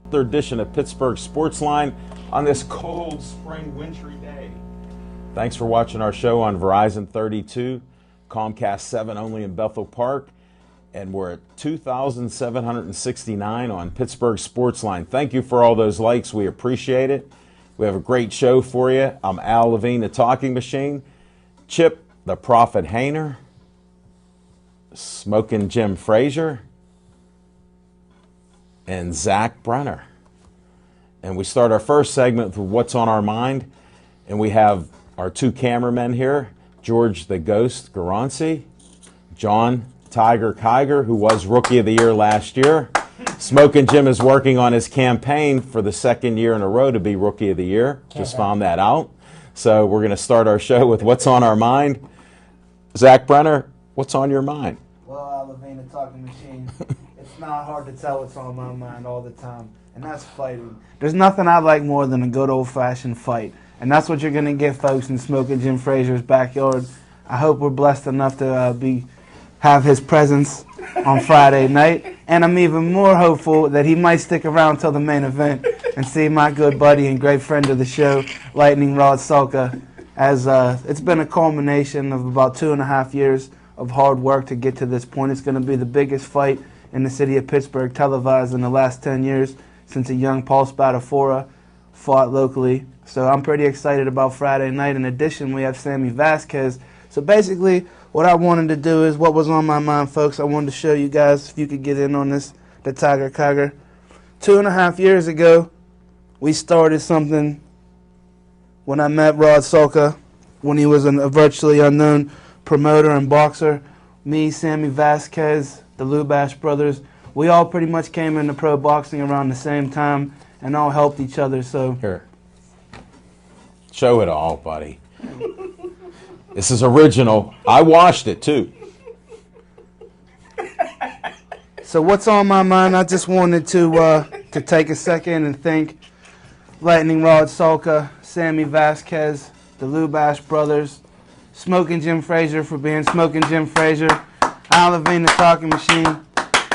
another edition of Pittsburgh Sportsline on this cold spring wintry day. Thanks for watching our show on Verizon 32, Comcast 7 only in Bethel Park, and we're at 2,769 on Pittsburgh Sportsline. Thank you for all those likes. We appreciate it. We have a great show for you. I'm Al Levine, the Talking Machine, Chip, the Prophet Hayner, Smoking Jim Frazier, and Zach Brenner. And we start our first segment with What's on Our Mind. And we have our two cameramen here, George the Ghost Garanci, John Tiger Kiger, who was Rookie of the Year last year. Smoking Jim is working on his campaign for the second year in a row to be Rookie of the Year. Just found that out. So we're going to start our show with What's on Our Mind. Zach Brenner, what's on your mind? Well, Al Levine, the Talking Machine. It's not hard to tell what's on my mind all the time, and that's fighting. There's nothing I like more than a good old-fashioned fight, and that's what you're going to get, folks, in Smoking Jim Frazier's backyard. I hope we're blessed enough to have his presence on Friday night, and I'm even more hopeful that he might stick around till the main event and see my good buddy and great friend of the show, Lightning Rod Sulka, as it's been a culmination of about 2.5 years of hard work to get to this point. It's going to be the biggest fight in the city of Pittsburgh, televised in the last 10 years since a young Paul Spadafora fought locally. So I'm pretty excited about Friday night. In addition, we have Sammy Vasquez. So basically, what I wanted to do is what was on my mind, folks. I wanted to show you guys, if you could get in on this, the Tiger Kiger. 2.5 years ago, we started something when I met Rod Sulka, when he was a virtually unknown promoter and boxer. Me, Sammy Vasquez, the Lubash brothers, we all pretty much came into pro boxing around the same time and all helped each other. So here, show it all, buddy. This is original. I watched it too. So what's on my mind? I just wanted to take a second and thank Lightning Rod Sulka, Sammy Vasquez, the Lubash brothers, Smoking Jim Frazier for being Smoking Jim Frazier, Al Levine, the Talking Machine,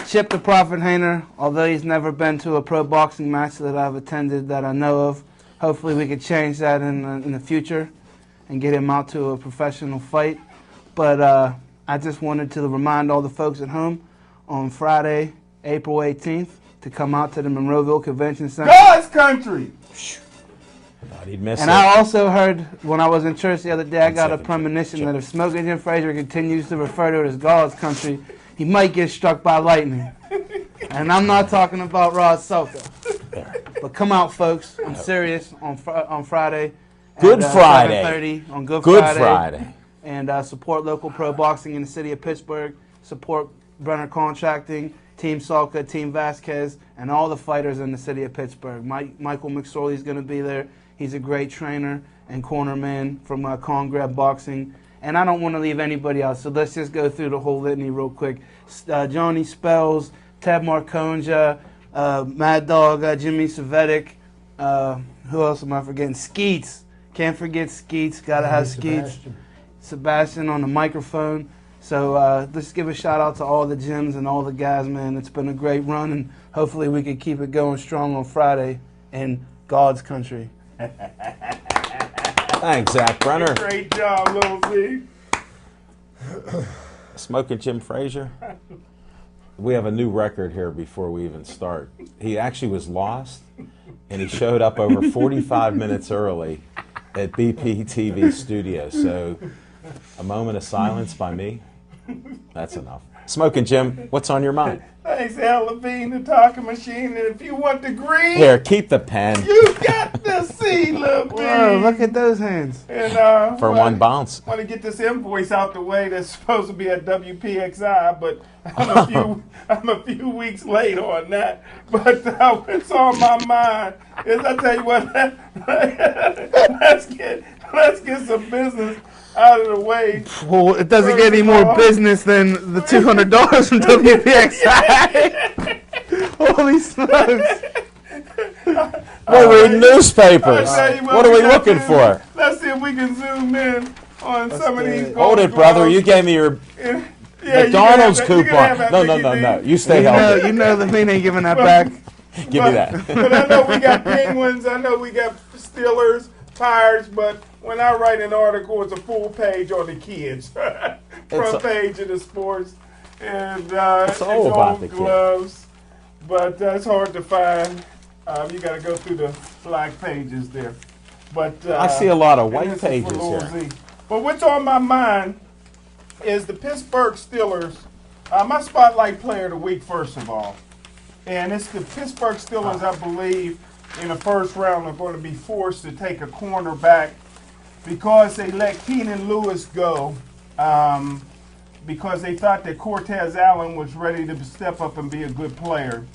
Chip the Prophet Hayner, although he's never been to a pro boxing match that I've attended that I know of. Hopefully we could change that in the future and get him out to a professional fight. But I just wanted to remind all the folks at home on Friday, April 18th, to come out to the Monroeville Convention Center. God's country! Thought he'd miss And it. I also heard, when I was in church the other day, I got a premonition that if Smoking Jim Frazier continues to refer to it as God's country, he might get struck by lightning. And I'm not talking about Rod Sulka. But come out, folks. I'm serious on Friday. Good Friday. 7:30 on Good Friday. And support local pro boxing in the city of Pittsburgh. Support Brenner Contracting, Team Sulka, Team Vasquez, and all the fighters in the city of Pittsburgh. Michael McSorley is going to be there. He's a great trainer and cornerman from Congrab Boxing. And I don't want to leave anybody out, so let's just go through the whole litany real quick. Johnny Spells, Ted Marconja, Mad Dog, Jimmy Savetic. Who else am I forgetting? Skeets. Can't forget Skeets. Got to have Skeets. Sebastian on the microphone. So let's give a shout out to all the gyms and all the guys, man. It's been a great run, and hopefully we can keep it going strong on Friday in God's country. Thanks, Zach Brenner. Great job, Little Z. Smoking Jim Frazier. We have a new record here before we even start. He actually was lost, and he showed up over 45 minutes early at BP TV studio. So a moment of silence by me. That's enough. Smoking Jim, what's on your mind? Thanks, Al Levine, the Talking Machine. And if you want the green, Here, keep the pen. you got to see Levine. Whoa, look at those hands. And, For one bounce. I want to get this invoice out the way that's supposed to be at WPXI, but I'm a few weeks late on that. But what's on my mind is, I tell you what, let's get some business out of the way. Well, it doesn't get any more business than the $200 from WPXI. Holy smokes. We're reading newspapers. What are we looking for? Let's see if we can zoom in on some of these. Hold it, brother. You gave me your McDonald's coupon. No. You stay healthy. You know Levine ain't giving that back. Give me that. But I know we got Penguins. I know we got Steelers, Pirates. But when I write an article, it's a full page on the kids. Front page of the sports. And it's all about the gloves. But it's hard to find. You got to go through the black pages there. But I see a lot of white pages here. But what's on my mind is the Pittsburgh Steelers. My spotlight player of the week, first of all. And it's the Pittsburgh Steelers, I believe, in the first round are going to be forced to take a cornerback because they let Keenan Lewis go because they thought that Cortez Allen was ready to step up and be a good player.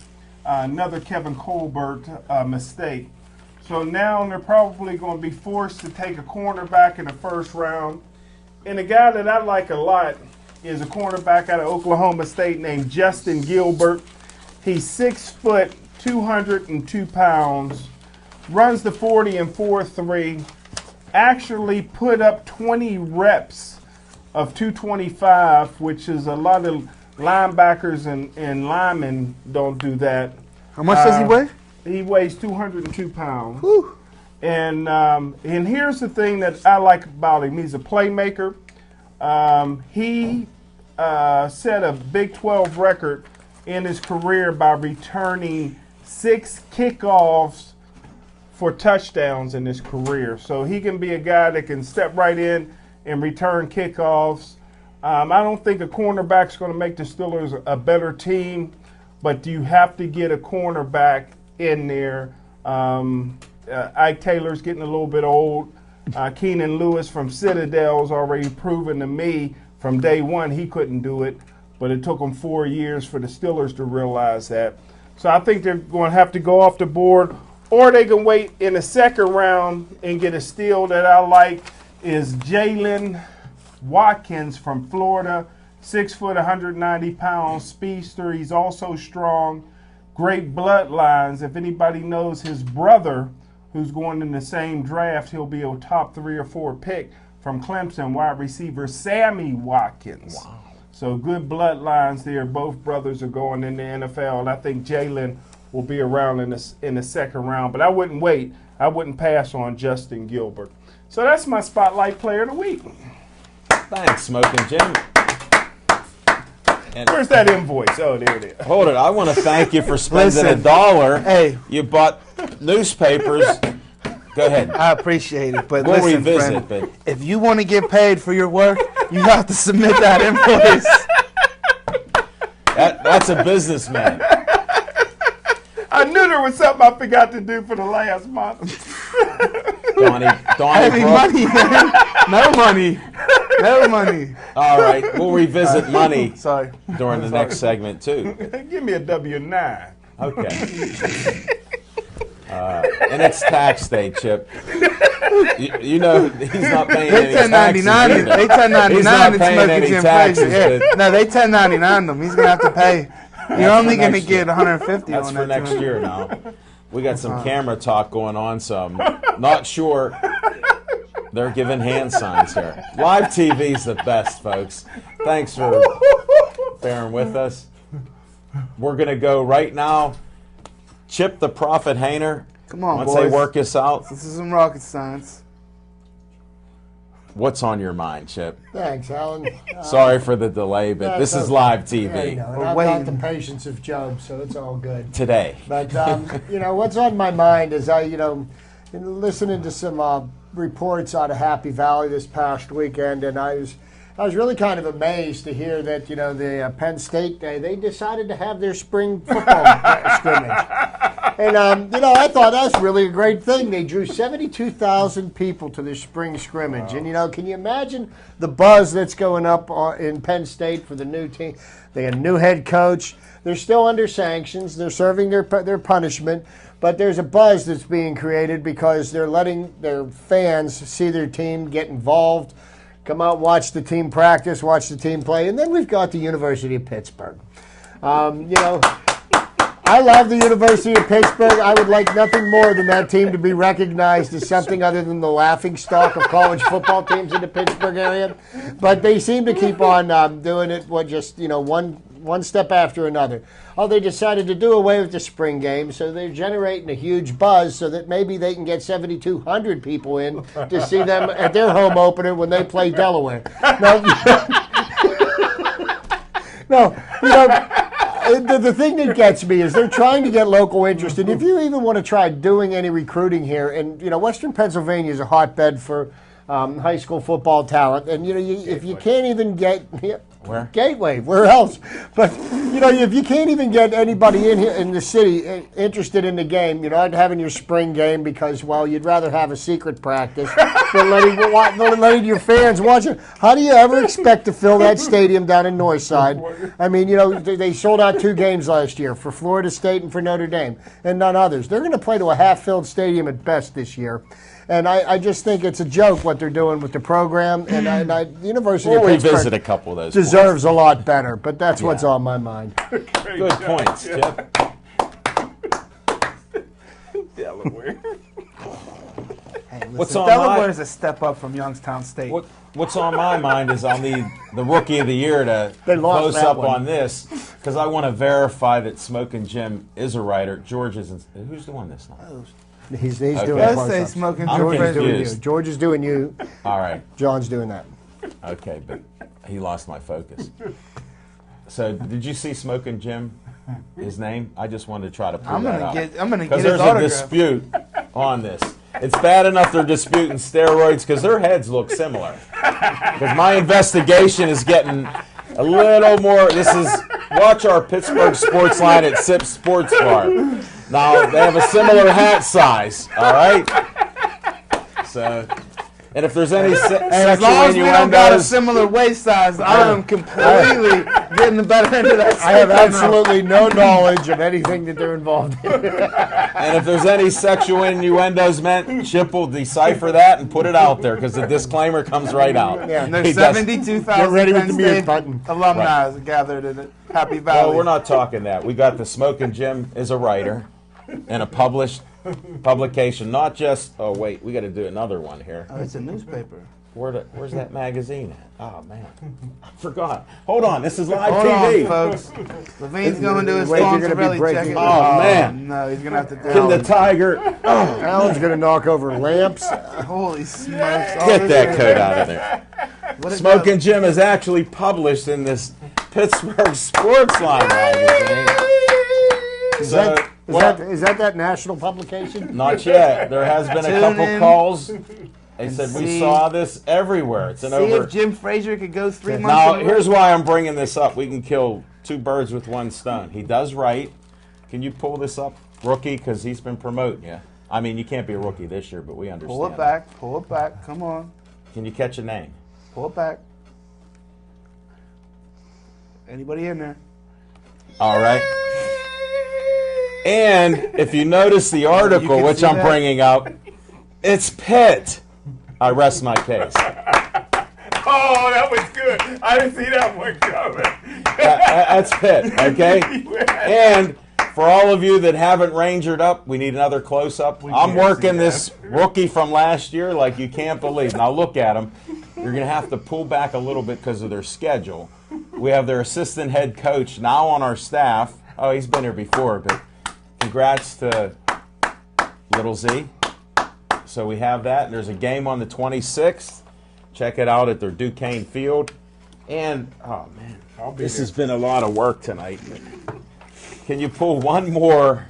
Another Kevin Colbert mistake. So now they're probably going to be forced to take a cornerback in the first round. And a guy that I like a lot is a cornerback out of Oklahoma State named Justin Gilbert. He's 6 foot, 202 pounds, runs the 40 and 4.3, actually put up 20 reps of 225, which is a lot of linebackers and linemen don't do that. How much does he weigh? He weighs 202 pounds. Whew. And here's the thing that I like about him. He's a playmaker. He set a Big 12 record in his career by returning 6 kickoffs for touchdowns in his career. So he can be a guy that can step right in and return kickoffs. I don't think a cornerback's going to make the Steelers a better team, but you have to get a cornerback in there. Ike Taylor's getting a little bit old. Keenan Lewis from Citadel's already proven to me from day one he couldn't do it, but it took him 4 years for the Steelers to realize that. So I think they're going to have to go off the board, or they can wait in the second round and get a steal that I like is Jalen Watkins from Florida, 6 foot, 190 pounds, speedster. He's also strong, great bloodlines. If anybody knows his brother, who's going in the same draft, he'll be a top 3 or 4 pick from Clemson, wide receiver Sammy Watkins. Wow. So good bloodlines there. Both brothers are going in the NFL, and I think Jalen will be around in the second round. But I wouldn't wait. I wouldn't pass on Justin Gilbert. So that's my Spotlight Player of the Week. Thanks, Smoking Jim. And where's that invoice? Oh, there it is. Hold it. I want to thank you for spending $1. Hey. You bought newspapers. Go ahead. I appreciate it. But we'll listen, revisit, friend, if you want to get paid for your work, you have to submit that invoice. That's a businessman. I knew there was something I forgot to do for the last month. Donnie heavy money, man. No money. No money. All right. We'll revisit money Sorry. during the next segment, too. Give me a W-9. Okay. And it's tax day, Chip. You know he's not paying any taxes. They 1099 He's not and paying Smoking any Jim taxes. Frazier. Yeah. No, they 1099 them. He's going to have to pay. You're only going to get 150 That's on for that. next year now. We got some camera talk going on, so I'm not sure. They're giving hand signs here. Live TV's the best, folks. Thanks for bearing with us. We're going to go right now. Chip the Prophet Hainer. Come on, once boys. they work us out. This is some rocket science. What's on your mind, Chip? Thanks, Alan. Sorry for the delay, but this is live TV. Yeah, I've got the patience of Job, so it's all good. Today. But, what's on my mind is listening to some reports out of Happy Valley this past weekend, and I was really kind of amazed to hear that, the Penn State, they decided to have their spring football scrimmage. And, I thought that's really a great thing. They drew 72,000 people to their spring scrimmage. Wow. And, can you imagine the buzz that's going up in Penn State for the new team? They got a new head coach. They're still under sanctions. They're serving their punishment. But there's a buzz that's being created because they're letting their fans see their team get involved, come out and watch the team practice, watch the team play. And then we've got the University of Pittsburgh. I love the University of Pittsburgh. I would like nothing more than that team to be recognized as something other than the laughingstock of college football teams in the Pittsburgh area. But they seem to keep on doing it. One one step after another. Oh, they decided to do away with the spring game, so they're generating a huge buzz so that maybe they can get 7,200 people in to see them at their home opener when they play Delaware. No, the thing that gets me is they're trying to get local interest. And if you even want to try doing any recruiting here, and, Western Pennsylvania is a hotbed for high school football talent. And, if you can't even get... Where? Gateway, where else? But, if you can't even get anybody in here in the city interested in the game, you're not having your spring game because, well, you'd rather have a secret practice than letting your fans watch it. How do you ever expect to fill that stadium down in Northside? I mean, they sold out 2 games last year for Florida State and for Notre Dame and none others. They're going to play to a half-filled stadium at best this year. And I just think it's a joke what they're doing with the program. And the University of Pittsburgh revisit a couple of those deserves a lot better. But that's what's on my mind. Good points, Jeff. Delaware. Hey, listen, What's on Delaware is a step up from Youngstown State. What's on my mind is I'll need the Rookie of the Year to They lost close that up one. on this because I want to verify that Smokin' Jim is a writer. George isn't. Who's doing this now? He's Okay. doing Let's close say ups. Smoking I'm George. George is doing you. confused. George is doing you. All right. John's doing that. Okay, but he lost my focus. So, did you see Smokin' Jim? His name? I just wanted to try to pull I'm that gonna out. get his Because there's a autograph. dispute on this. It's bad enough they're disputing steroids because their heads look similar. Because my investigation is getting a little more. Watch our Pittsburgh Sportsline at Sip Sports Bar. Now, they have a similar hat size, all right? So, and if there's any As sexual long as we don't got a innuendos, similar waist size, I am completely getting the better end of that. I have stick right now. absolutely no knowledge of anything that they're involved in. and if there's any sexual innuendos meant, Chip will decipher that and put it out there because the disclaimer comes right out. Yeah. And He there's does- 72,000 Get ready with Penn the mute State button. alumni gathered in it. Happy Valley. Well, we're not talking that. We got the Smokin' Jim is a writer and a published publication, not just. Oh wait, we got to do another one here. Oh, it's a newspaper. Where's that magazine at? Oh man, I forgot. Hold on, this is live Hold TV. on, folks. Levine's going to his Wait, you're phone gonna to be really check breaking- it. Oh, man. No, he's going to have to do Can the it. tiger Alan's going to knock over lamps. Holy smokes. All get this that is- coat out of there? What is Smokin' Jim is actually published in this Pittsburgh Sportsline magazine. Is So, that national publication? not yet. There has been a Tune couple in calls. They and said we see- saw this everywhere. It's an See over. if Jim Frazier could go 3 months Now, in a here's row. why I'm bringing this up. We can kill 2 birds with 1 stone. He does write. Can you pull this up, rookie? Because he's been promoting you. I mean, you can't be a rookie this year, but we understand. Pull it back. Pull it back. Come on. Can you catch a name? Pull it back. Anybody in there? All right. And if you notice the article, can which see I'm that. bringing up, it's Pitt. I rest my case. Oh, that was good. I didn't see that one coming. That's Pitt, okay? And for all of you that haven't rangered up, we need another close-up. I'm can't working see this rookie from last year like you can't believe. Now look at him. You're going to have to pull back a little bit because of their schedule. We have their assistant head coach now on our staff. Oh, he's been here before, but congrats to Little Z. So we have that. And there's a game on the 26th. Check it out at their Duquesne Field. And, oh, man, this has been a lot of work tonight. Can you pull one more?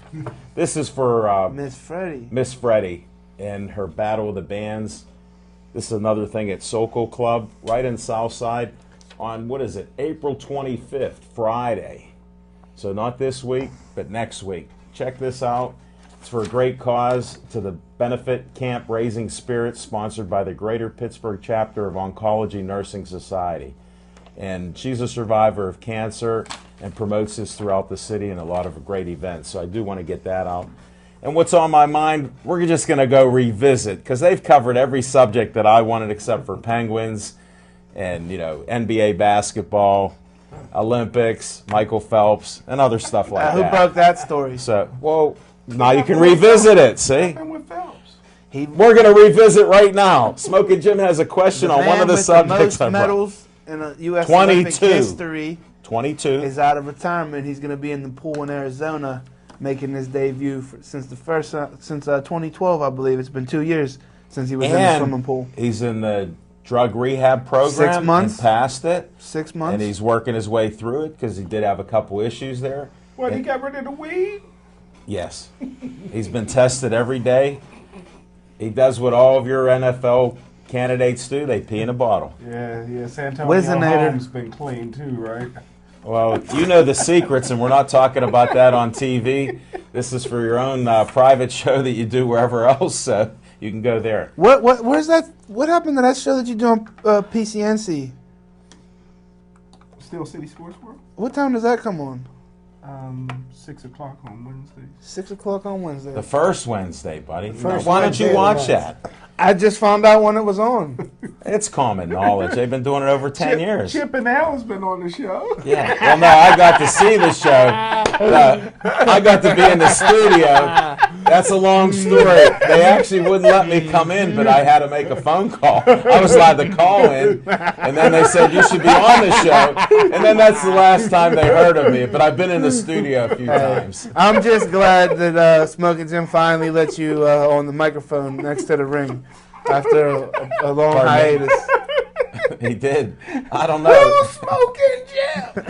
This is for Miss Freddie. Miss Freddie and her Battle of the Bands. This is another thing at Sokol Club, right in Southside, on, what is it, April 25th, Friday. So not this week, but next week. Check this out. It's for a great cause, to the benefit camp Raising Spirits, sponsored by the Greater Pittsburgh Chapter of Oncology Nursing Society. And she's a survivor of cancer and promotes this throughout the city and a lot of great events. So I do want to get that out. And what's on my mind, we're just going to go revisit, because they've covered every subject that I wanted except for Penguins and, NBA basketball, Olympics, Michael Phelps, and other stuff like Who that. broke that story? So, well, now you can revisit it, see? And with Phelps. We're going to revisit right now. Smokin' Jim has a question on one of the with subjects the I most brought. medals in U.S. Olympic 22. history. 22. is out of retirement. He's going to be in the pool in Arizona, making his debut since 2012, I believe. It's been 2 years since he was in the swimming pool. He's in the drug rehab program. 6 months. And passed it. 6 months. And he's working his way through it because he did have a couple issues there. What, he got rid of the weed? Yes. He's been tested every day. He does what all of your NFL candidates do. They pee in a bottle. Yeah. Santonio Holmes been clean too, right? Well, you know the secrets, and we're not talking about that on TV. This is for your own private show that you do wherever else, so you can go there. Where's that? What happened to that show that you do on PCNC? Steel City Sports World? What time does that come on? 6 o'clock on Wednesdays. 6 o'clock on Wednesday. The first Wednesday, buddy. First Why don't Wednesday you of the watch month. that? I just found out when it was on. It's common knowledge. They've been doing it over 10 years. Chip and Al's been on the show. Yeah. Well, no, I got to see the show. I got to be in the studio. That's a long story. They actually wouldn't let me come in, but I had to make a phone call. I was allowed to call in, and then they said, you should be on the show. And then that's the last time they heard of me. But I've been in the studio a few times. I'm just glad that Smoking Jim finally let you on the microphone next to the ring after a long Pardon me? hiatus. He did. I don't know. Smoking Jim!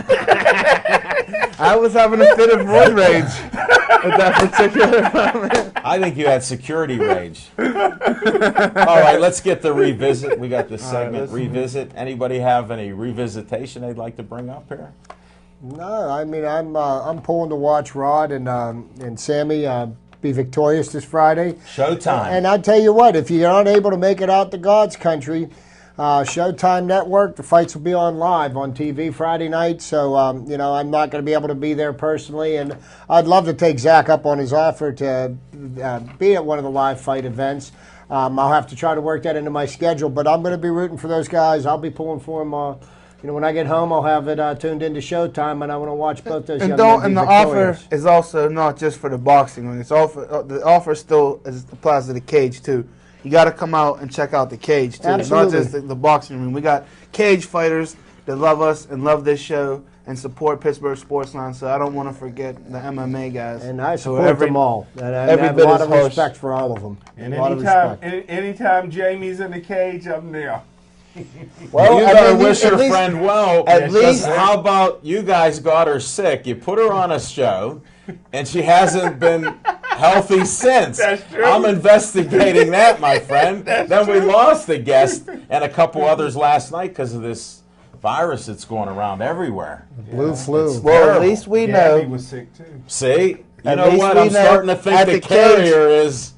I was having a fit of roid rage at that particular moment. I think you had security rage. All right, let's get the revisit. We got this segment, revisit. Anybody have any revisitation they'd like to bring up here? No, I mean I'm pulling to watch Rod and Sammy be victorious this Friday. Showtime. And I tell you what, if you're unable to make it out to God's country, Showtime Network, the fights will be on live on TV Friday night. So I'm not going to be able to be there personally, and I'd love to take Zach up on his offer to be at one of the live fight events. I'll have to try to work that into my schedule, but I'm going to be rooting for those guys. I'll be pulling for them. When I get home, I'll have it tuned into Showtime, and I want to watch both those young men be And the victorious. offer is also not just for the boxing. It's the offer still applies to the cage too. You got to come out and check out the cage too, Absolutely. not just the boxing room. We got cage fighters that love us and love this show and support Pittsburgh Sportsline. So I don't want to forget the MMA guys. And I So support them all. And I every have a bit lot is of harsh. respect for all of them. And a lot of respect. anytime Jamie's in the cage, I'm there. Well, you I better mean, wish at your least- friend well. at least- how about you guys got her sick? You put her on a show, and she hasn't been healthy since. That's true. I'm investigating that, my friend. Then we lost a guest and a couple others last night because of this virus that's going around everywhere. Blue flu. Well, at terrible. least we Gabby know. was sick too. See? You At know least what? we I'm know starting to think at the the cage- carrier is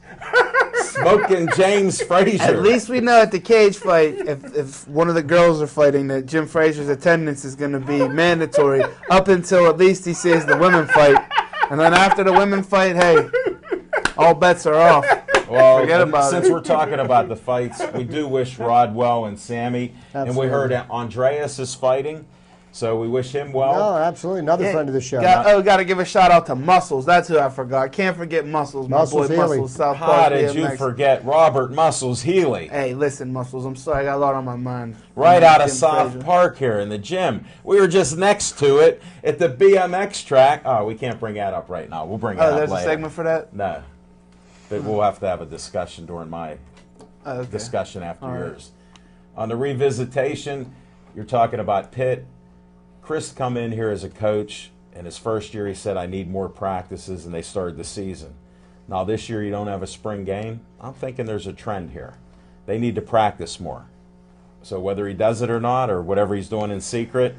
Smoking James Frazier. At least we know at the cage fight, if one of the girls are fighting, that Jim Frazier's attendance is going to be mandatory up until at least he sees the women fight. And then after the women fight, hey, all bets are off. Well, Forget about since it. we're talking about the fights, we do wish Rod well and Sammy. And we Absolutely. heard Andreas is fighting, so we wish him well. No, absolutely. Another friend of the show. Got to give a shout out to Muscles. That's who I forgot. Can't forget Muscles. Muscles my boy Healy. Muscles, South How Park did you BMX. forget Robert Muscles Healy? Hey, listen, Muscles. I'm sorry. I got a lot on my mind. Right out of Jim South Frazier. Park here in the gym. We were just next to it at the BMX track. Oh, we can't bring that up right now. We'll bring it Oh, up there's later. a segment for that? No. But we'll have to have a discussion during my Oh, okay. discussion after All right. yours. On the revisitation, you're talking about Pitt. Chris come in here as a coach, and his first year he said, I need more practices, and they started the season. Now this year you don't have a spring game. I'm thinking there's a trend here. They need to practice more. So whether he does it or not, or whatever he's doing in secret,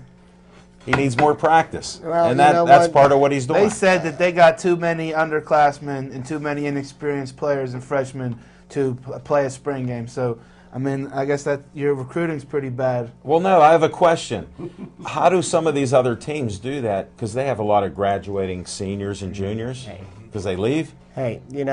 he needs more practice. Well, and you know that's what? part of what he's doing. They said that they got too many underclassmen and too many inexperienced players and freshmen to play a spring game. So, I mean, I guess that your recruiting's pretty bad. Well, no, I have a question. How do some of these other teams do that? Because they have a lot of graduating seniors and juniors. Because they leave. Hey, he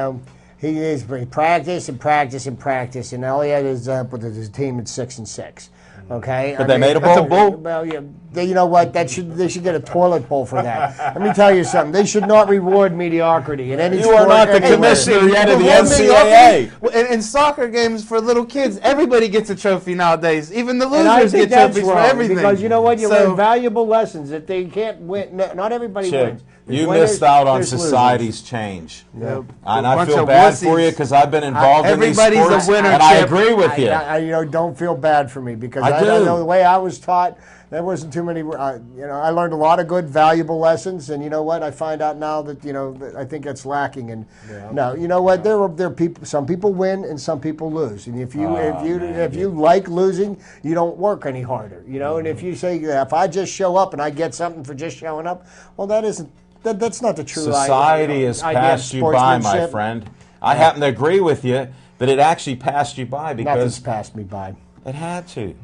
practice and practice and practice, and all he had is with his team at 6-6. Okay, But they made a bowl. Well, yeah, you know what? They should get a toilet bowl for that. Let me tell you something. They should not reward mediocrity in any You sport. are not the anywhere. commissioner yet of the Well, NCAA. in soccer games for little kids, everybody gets a trophy nowadays. Even the And I losers think get that's trophies wrong, for everything. because you know what? You So- learn valuable lessons that they can't win. No, not everybody Chip, wins. There's you winners, missed out on there's losers. society's change. Yep. And A I bunch feel of bad wussies. for you because I've been involved in these Everybody's a sports, winner, and I Chip. agree with you. I don't feel bad for me, because I I do. know the way I was taught. There wasn't too many. I learned a lot of good, valuable lessons, and you know what? I find out now that that I think that's lacking. And no, you know what? There are people. Some people win, and some people lose. And if you like losing, you don't work any harder. And if you say, if I just show up and I get something for just showing up, well, that's not the true Society has idea of passed you by, my sportsmanship. friend. I happen to agree with you that it actually passed you by Nothing's because passed me by. it had to.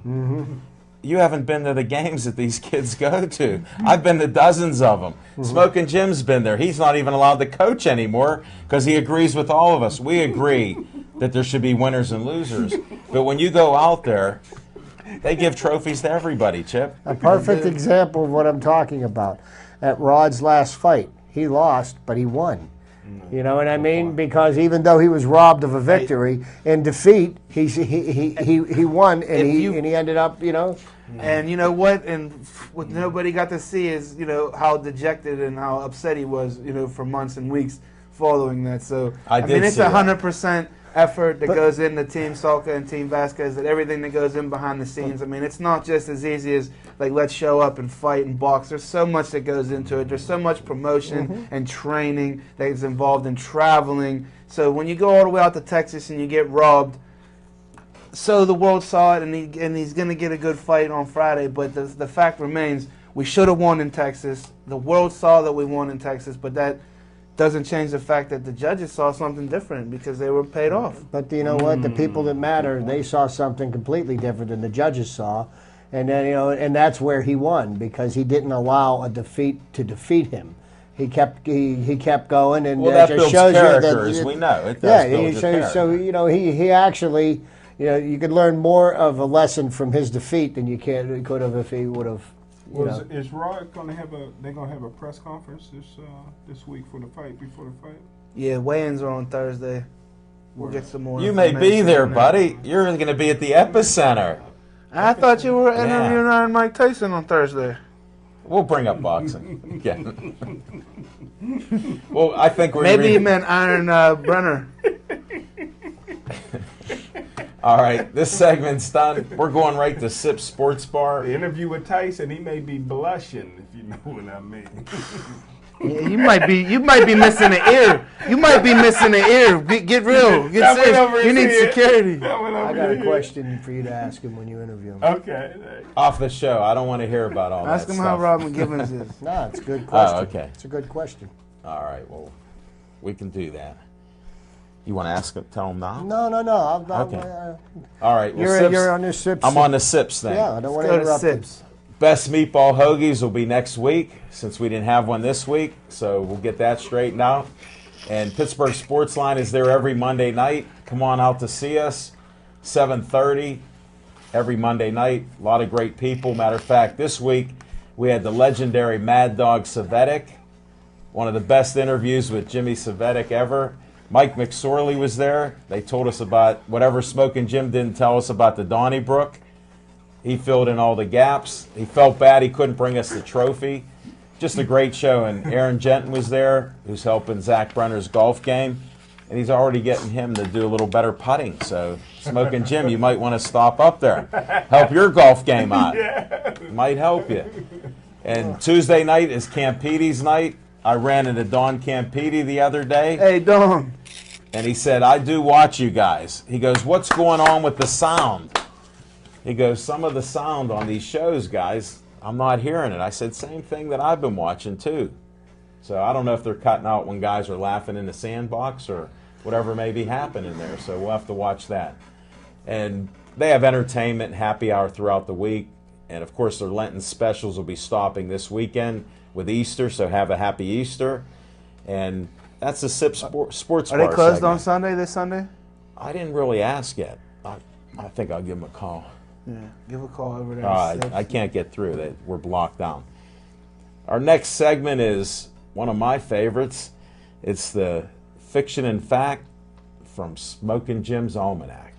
You haven't been to the games that these kids go to. I've been to dozens of them. Smoking Jim's been there. He's not even allowed to coach anymore because he agrees with all of us. We agree that there should be winners and losers. But when you go out there, they give trophies to everybody, Chip. A perfect example of what I'm talking about. At Rod's last fight, he lost, but he won. You know what I mean? Because even though he was robbed of a victory, in defeat, he won, and he ended up, And you know what? And what nobody got to see is, how dejected and how upset he was, for months and weeks following that. So I mean, it's see that. 100% effort that goes into Team Soccer and Team Vasquez, that everything that goes in behind the scenes. I mean, it's not just as easy as let's show up and fight and box. There's so much that goes into it. There's so much promotion and training that is involved in traveling. So when you go all the way out to Texas and you get robbed, so the world saw it, and he's going to get a good fight on Friday. But the fact remains, we should have won in Texas. The world saw that we won in Texas, but that doesn't change the fact that the judges saw something different because they were paid off. But you know what? The people that matter, they saw something completely different than the judges saw. And then, and that's where he won, because he didn't allow a defeat to defeat him. He kept going, and Well, that just builds shows character, you that as we know. It does build your so character. he actually, you could learn more of a lesson from his defeat than you could have if he would have. Is Rod going to have a press conference this week for the fight, before the fight? Yeah, weigh-ins are on Thursday. We'll get some more. You may be information there, on that. buddy. You're going to be at the epicenter. I thought you were interviewing Iron Mike Tyson on Thursday. We'll bring up boxing again. Well, I think we're Maybe you meant Iron Brenner. All right, this segment's done. We're going right to Sip Sports Bar. The interview with Tyson, he may be blushing, if you know what I mean. Yeah, you might be missing an ear. You might be missing an ear. Get real. Get That went serious. over You his need head. security. I I got a question for you to ask him when you interview him. Okay. Off the show. I don't want to hear about all Ask that him stuff. how Robin Givens is. No, it's a good question. okay. It's a good question. All right, well, we can do that. You want to ask him, tell him now? No. Okay. All right, well, You're on this Sips. I'm on the Sips thing. Yeah, I don't want to Go to interrupt you. Sips. Best meatball hoagies will be next week, since we didn't have one this week, so we'll get that straightened out. And Pittsburgh Sportsline is there every Monday night. Come on out to see us, 7:30 every Monday night. A lot of great people. Matter of fact, this week we had the legendary Mad Dog Savetic, one of the best interviews with Jimmy Savetic ever. Mike McSorley was there. They told us about whatever Smoking Jim didn't tell us about the Donnybrook. He filled in all the gaps. He felt bad he couldn't bring us the trophy. Just a great show. And Aaron Jensen was there, who's helping Zach Brenner's golf game. And he's already getting him to do a little better putting. So, Smoking Jim, you might want to stop up there. Help your golf game out. Might help you. And Tuesday night is Campete's night. I ran into Don Campete the other day. Hey, Don. And he said, I do watch you guys. He goes, what's going on with the sound? He goes, some of the sound on these shows, guys, I'm not hearing it. I said, same thing that I've been watching, too. So I don't know if they're cutting out when guys are laughing in the sandbox or whatever may be happening there. So we'll have to watch that. And they have entertainment, happy hour throughout the week. And, of course, their Lenten specials will be stopping this weekend with Easter, so have a happy Easter. And that's the Sip Sports Bar Are they closed segment. on Sunday, this Sunday? I didn't really ask yet. I think I'll give them a call. Yeah, give a call over there. I can't get through that. We're blocked down. Our next segment is one of my favorites. It's the Fiction and Fact from Smokin' Jim's Almanac.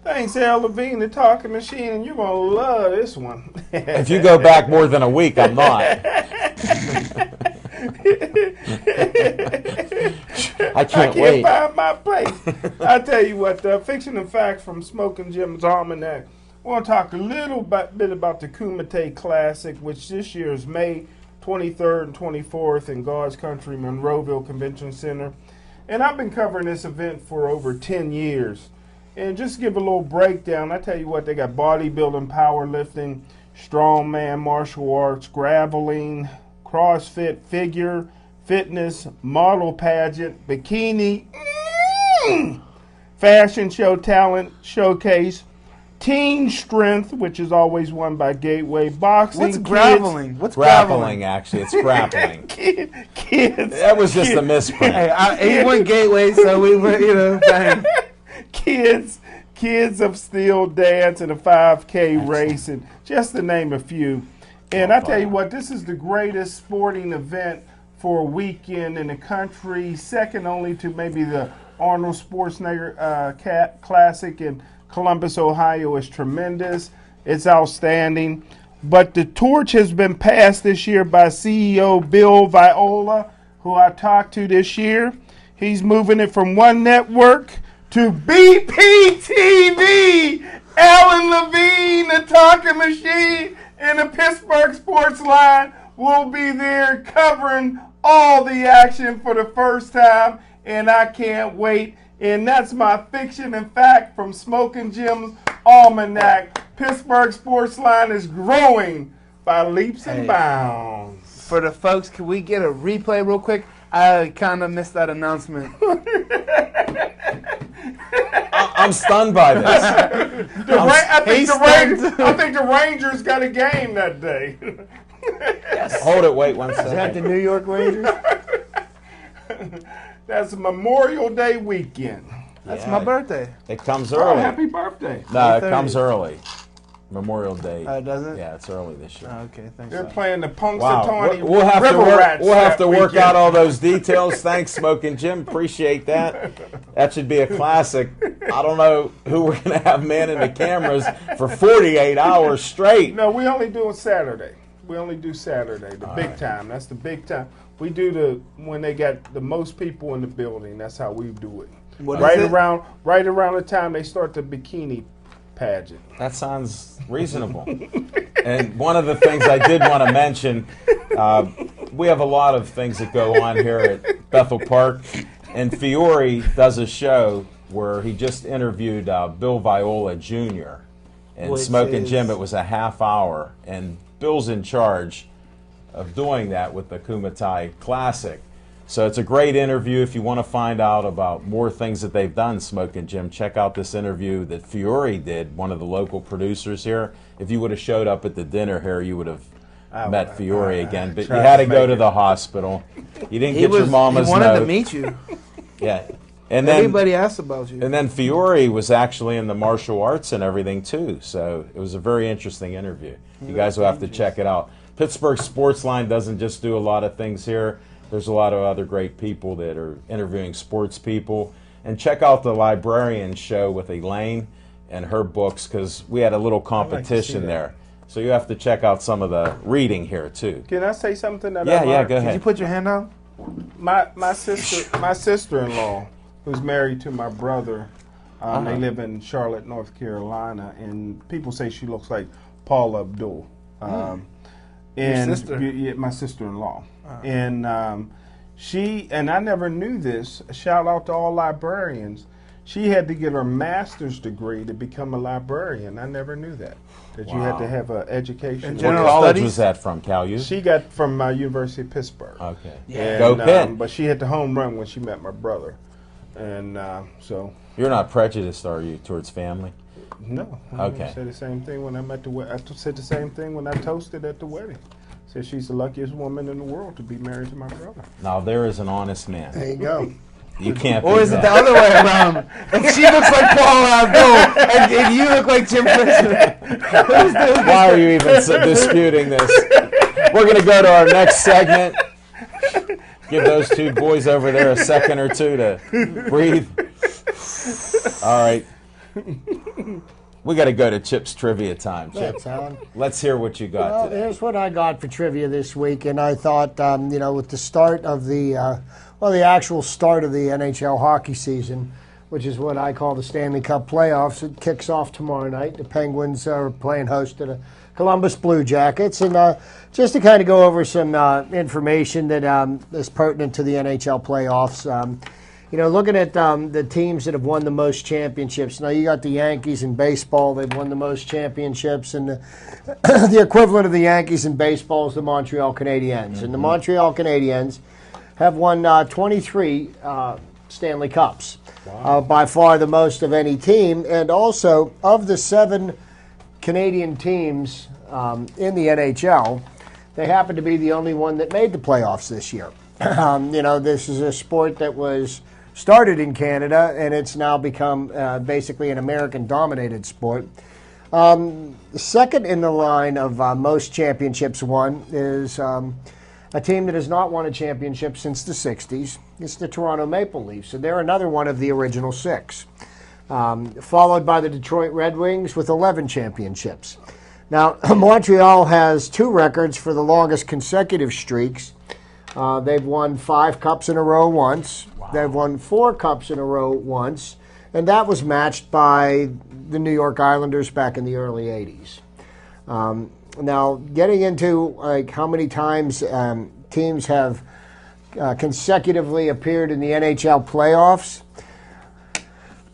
Thanks, Al Levine, the talking machine, and you're going to love this one. If you go back more than a week, I'm not. I can't wait. Find my place. I tell you what, Fiction and Fact from Smokin' Jim's Almanac. I want to talk a little bit about the Kumite Classic, which this year is May 23rd and 24th in God's Country, Monroeville Convention Center. And I've been covering this event for over 10 years. And just to give a little breakdown, I tell you what, they got bodybuilding, powerlifting, strongman, martial arts, grappling, CrossFit, figure, fitness, model pageant, bikini, fashion show, talent showcase, teen strength, which is always won by Gateway, boxing. What's grappling? What's grappling? Actually, it's grappling. Kids. That was just a misprint. Hey, he went Gateway, so we went, bang. Kids of Steel dance and a 5K race, and just to name a few. And I tell you what, this is the greatest sporting event for a weekend in the country, second only to maybe the Arnold Schwarzenegger Classic in Columbus, Ohio. Is tremendous. It's outstanding. But the torch has been passed this year by CEO Bill Viola, who I talked to this year. He's moving it from one network to BPTV. Alan Levine, the talking machine, and the Pittsburgh Sportsline will be there covering all the action for the first time, and I can't wait. And that's my Fiction and Fact from Smokin' Jim's Almanac. Pittsburgh Sportsline is growing by leaps and bounds. For the folks, can we get a replay real quick? I kind of missed that announcement. I'm stunned by this. I think the Rangers got a game that day. Yes. Hold it, wait 1 second. Is that the New York Rangers? That's Memorial Day weekend. That's my birthday. It comes Oh, early. happy birthday. No, it comes early. Memorial Day. Does it? Yeah, it's early this year. Oh, okay, thanks. They're playing the Wow. Punxsutawney We'll have River to work, Rats. we'll have to that work weekend. out all those details. Thanks, Smokin' Jim. Appreciate that. That should be a classic. I don't know who we're going to have manning the cameras for 48 hours straight. No, we only do it Saturday. We only do Saturday, the big time. That's the big time. We do when they got the most people in the building. That's how we do it. Right around the time they start the bikini pageant. That sounds reasonable. And one of the things I did want to mention, we have a lot of things that go on here at Bethel Park, and Fiore does a show where he just interviewed Bill Viola Jr. and Smokin' Jim. It was a half hour, and Bill's in charge of doing that with the Kumite Classic. So it's a great interview. If you want to find out about more things that they've done, Smokin' Jim, check out this interview that Fiore did, one of the local producers here. If you would have showed up at the dinner here, you would have met Fiore again. But you had to go to the hospital. You didn't get your mama's He wanted note. to meet you. Yeah. And then, everybody asked about you. and then Fiore was actually in the martial arts and everything too. So it was a very interesting interview. You guys will have to check it out. Pittsburgh Sportsline doesn't just do a lot of things here. There's a lot of other great people that are interviewing sports people. And check out the Librarian show with Elaine and her books, because we had a little competition there. So you have to check out some of the reading here too. Can I say something? That Yeah, I go learned? ahead. Did you put your hand out? My sister-in-law, who's married to my brother, they live in Charlotte, North Carolina, and people say she looks like Paula Abdul. And Your sister? Yeah, my sister-in-law. And and I never knew this. Shout out to all librarians. She had to get her master's degree to become a librarian. I never knew that. You had to have an education. What General college studies? was that from, Cal U? She got from University of Pittsburgh. Okay. And, Go Pitt. but she hit the home run when she met my brother. And so... You're not prejudiced, are you, towards family? No. Okay. I said the same thing when I'm at the wedding. I said the same thing when I toasted at the wedding. Said she's the luckiest woman in the world to be married to my brother. Now, there is an honest man. There you go. You can't. Or be is it that. the other way around? If she looks like Paul Abdul and you look like Jim Prisoner. Why are you even disputing this? We're going to go to our next segment. Give those two boys over there a second or two to breathe. All right. We got to go to Chip's trivia time. Chip, Thanks, Alan. let's hear what you got Well, today. here's what I got for trivia this week, and I thought, with the start of the actual start of the NHL hockey season, which is what I call the Stanley Cup playoffs, it kicks off tomorrow night. The Penguins are playing host to the Columbus Blue Jackets, and just to kind of go over some information that is pertinent to the NHL playoffs. Looking at the teams that have won the most championships. Now, you got the Yankees in baseball. They've won the most championships. And the equivalent of the Yankees in baseball is the Montreal Canadiens. Mm-hmm. And the Montreal Canadiens have won 23 Stanley Cups. Wow. By far the most of any team. And also, of the 7 Canadian teams in the NHL, they happen to be the only one that made the playoffs this year. This is a sport that was started in Canada, and it's now become basically an American-dominated sport. Second in the line of most championships won is a team that has not won a championship since the 60s. It's the Toronto Maple Leafs, and they're another one of the original 6. Followed by the Detroit Red Wings with 11 championships. Now, Montreal has 2 records for the longest consecutive streaks. They've won 5 cups in a row once. Wow. They've won 4 cups in a row once. And that was matched by the New York Islanders back in the early 80s. Now, getting into how many times teams have consecutively appeared in the NHL playoffs,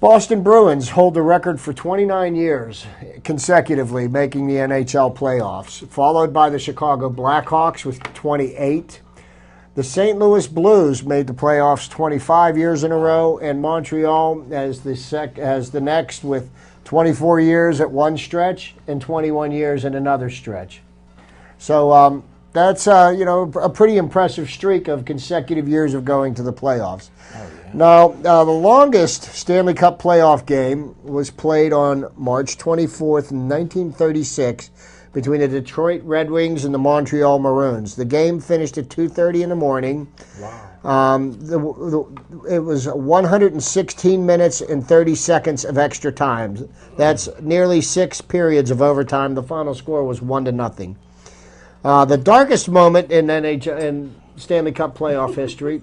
Boston Bruins hold the record for 29 years consecutively making the NHL playoffs, followed by the Chicago Blackhawks with 28. The St. Louis Blues made the playoffs 25 years in a row, and Montreal as the next with 24 years at one stretch and 21 years in another stretch. So that's a pretty impressive streak of consecutive years of going to the playoffs. Oh, yeah. Now, the longest Stanley Cup playoff game was played on March 24th, 1936, between the Detroit Red Wings and the Montreal Maroons. The game finished at 2:30 in the morning. Wow. It was 116 minutes and 30 seconds of extra time. That's nearly 6 periods of overtime. The final score was 1-0. The darkest moment in Stanley Cup playoff history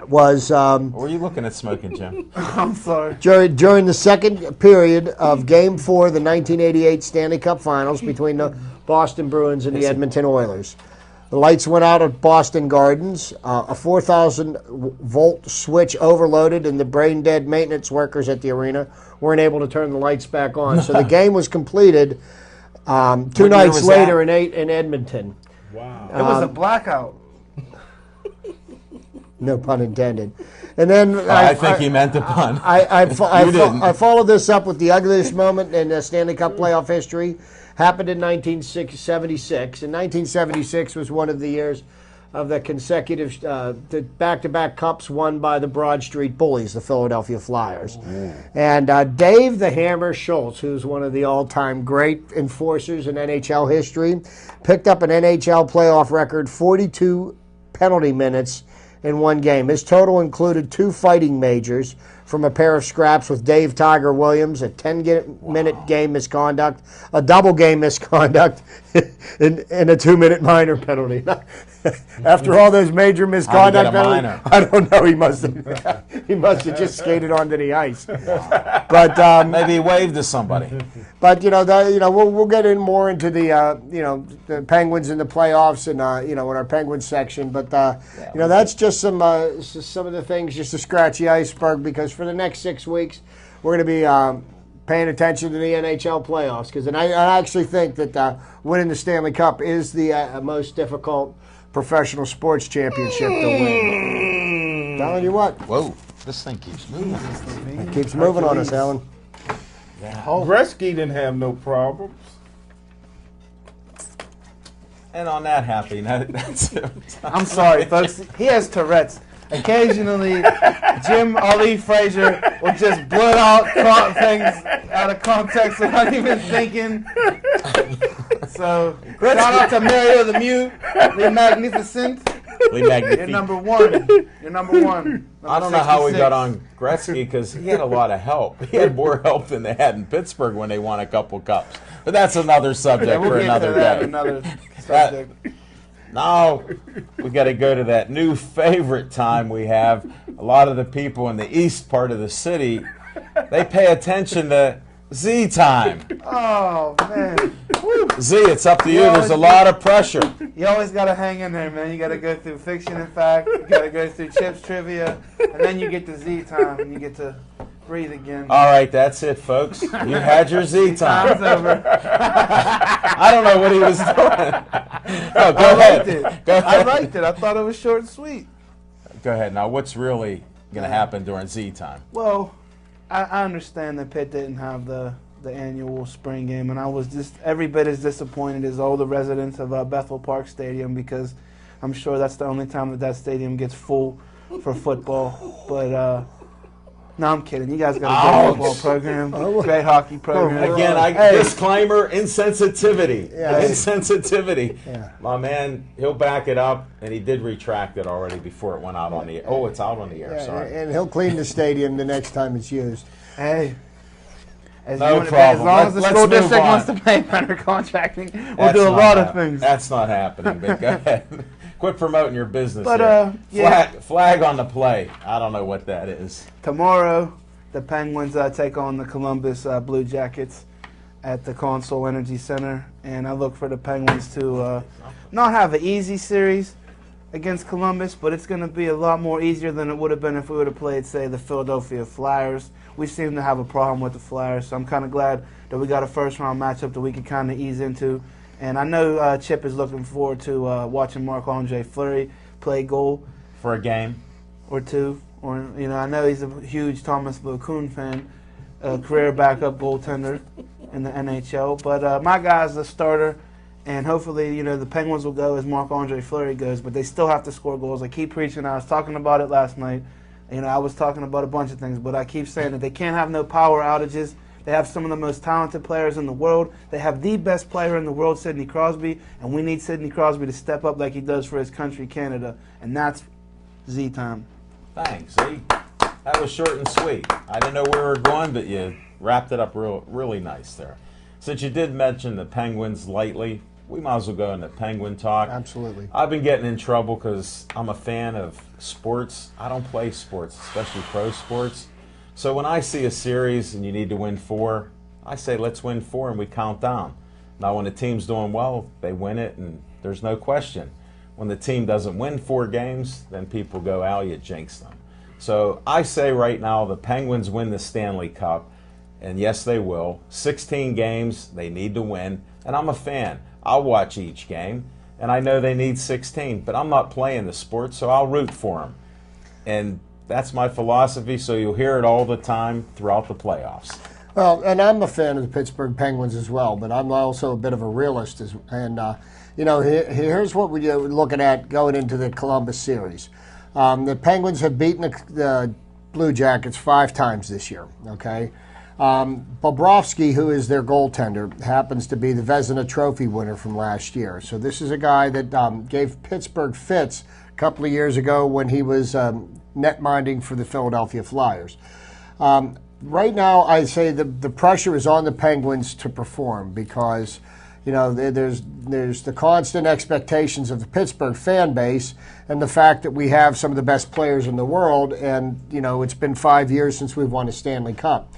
was... Were you looking at smoking, Jim? I'm sorry. During the second period of Game 4 of the 1988 Stanley Cup Finals between the Boston Bruins and the Edmonton Oilers. The lights went out at Boston Gardens. A 4,000-volt switch overloaded, and the brain-dead maintenance workers at the arena weren't able to turn the lights back on. So the game was completed 2 nights later in Edmonton. Wow. It was a blackout. No pun intended. And then I think he meant the pun. I followed this up with the ugliest moment in the Stanley Cup playoff history. Happened in 1976. And 1976 was one of the years of the consecutive the back-to-back cups won by the Broad Street Bullies, the Philadelphia Flyers. Oh. And Dave the Hammer Schultz, who's one of the all-time great enforcers in NHL history, picked up an NHL playoff record 42 penalty minutes in one game. His total included 2 fighting majors from a pair of scraps with Dave Tiger Williams, a 10-minute game misconduct, a double game misconduct, and a 2-minute minor penalty. After all those major misconduct penalties, I don't know. He must have just skated onto the ice. But maybe he waved to somebody. But we'll get in more into the Penguins in the playoffs and in our Penguins section. But that's just some of the things just to scratch the iceberg, because for the next 6 weeks we're going to be paying attention to the NHL playoffs, because I actually think that winning the Stanley Cup is the most difficult professional sports championship to win. Telling you what. Whoa, this thing keeps moving. It keeps moving on us, Alan. Yeah. Gretzky didn't have no problems. And on that happy note, that's it. I'm sorry, folks. He has Tourette's. Occasionally, Jim Ali Frazier will just blurt out things out of context without even thinking. So, shout out to Mario the Mute, the Magnificent. You're number one. You're number one. I don't know how we got on Gretzky because he had a lot of help. He had more help than they had in Pittsburgh when they won a couple cups. But that's another subject for another day. Another subject. Now we got to go to that new favorite time we have. A lot of the people in the east part of the city, they pay attention to Z time. Oh, man. Z, it's up to you. There's a lot of pressure. You always got to hang in there, man. You got to go through fiction and fact. You got to go through Chips trivia. And then you get to Z time and you get to breathe again. All right, that's it, folks. You had your Z time. Time's over. I don't know what he was doing. Oh, go ahead. I liked it. I thought it was short and sweet. Go ahead. Now, what's really going to happen during Z time? Well, I understand that Pitt didn't have the annual spring game, and I was just every bit as disappointed as all the residents of Bethel Park Stadium, because I'm sure that's the only time that stadium gets full for football. But no, I'm kidding. You guys got a great football program, great hockey program. Again, disclaimer, insensitivity. Yeah. Insensitivity. Yeah. My man, he'll back it up, and he did retract it already before it went out on the air. Oh, it's out on the air, sorry. And he'll clean the stadium the next time it's used. Hey. As No as problem. long as the Let's school move district on. wants to pay better contracting, we'll That's do a not lot of hap- things. That's not happening, but go ahead. Quit promoting your business But, here. yeah. Flag on the play. I don't know what that is. Tomorrow, the Penguins take on the Columbus Blue Jackets at the Consol Energy Center, and I look for the Penguins to not have an easy series against Columbus, but it's going to be a lot more easier than it would have been if we would have played, say, the Philadelphia Flyers. We seem to have a problem with the Flyers, so I'm kind of glad that we got a first-round matchup that we can kind of ease into. And I know Chip is looking forward to watching Marc-Andre Fleury play goal For a game. or two. Or I know he's a huge Thomas Locoon fan, career backup goaltender in the NHL. But my guy's a starter, and hopefully, the Penguins will go as Marc-Andre Fleury goes. But they still have to score goals. I keep preaching. I was talking about it last night. I was talking about a bunch of things, but I keep saying that they can't have no power outages. They have some of the most talented players in the world. They have the best player in the world, Sidney Crosby, and we need Sidney Crosby to step up like he does for his country, Canada, and that's Z time. Thanks, Z. That was short and sweet. I didn't know where we were going, but you wrapped it up really nice there. Since you did mention the Penguins lightly, we might as well go into Penguin talk. Absolutely. I've been getting in trouble because I'm a fan of sports. I don't play sports, especially pro sports. So when I see a series and you need to win 4, I say let's win 4 and we count down. Now when the team's doing well, they win it and there's no question. When the team doesn't win 4 games, then people go, "Oh, you jinxed them." So I say right now the Penguins win the Stanley Cup, and yes, they will. 16 games, they need to win, and I'm a fan. I'll watch each game, and I know they need 16, but I'm not playing the sport, so I'll root for them. And that's my philosophy, so you'll hear it all the time throughout the playoffs. Well, and I'm a fan of the Pittsburgh Penguins as well, but I'm also a bit of a realist. Here's what we're looking at going into the Columbus series. The Penguins have beaten the Blue Jackets 5 times this year, okay? Bobrovsky, who is their goaltender, happens to be the Vezina Trophy winner from last year. So this is a guy that gave Pittsburgh fits a couple of years ago when he was netminding for the Philadelphia Flyers. Right now, I say the pressure is on the Penguins to perform because there's the constant expectations of the Pittsburgh fan base and the fact that we have some of the best players in the world, and it's been 5 years since we've won a Stanley Cup.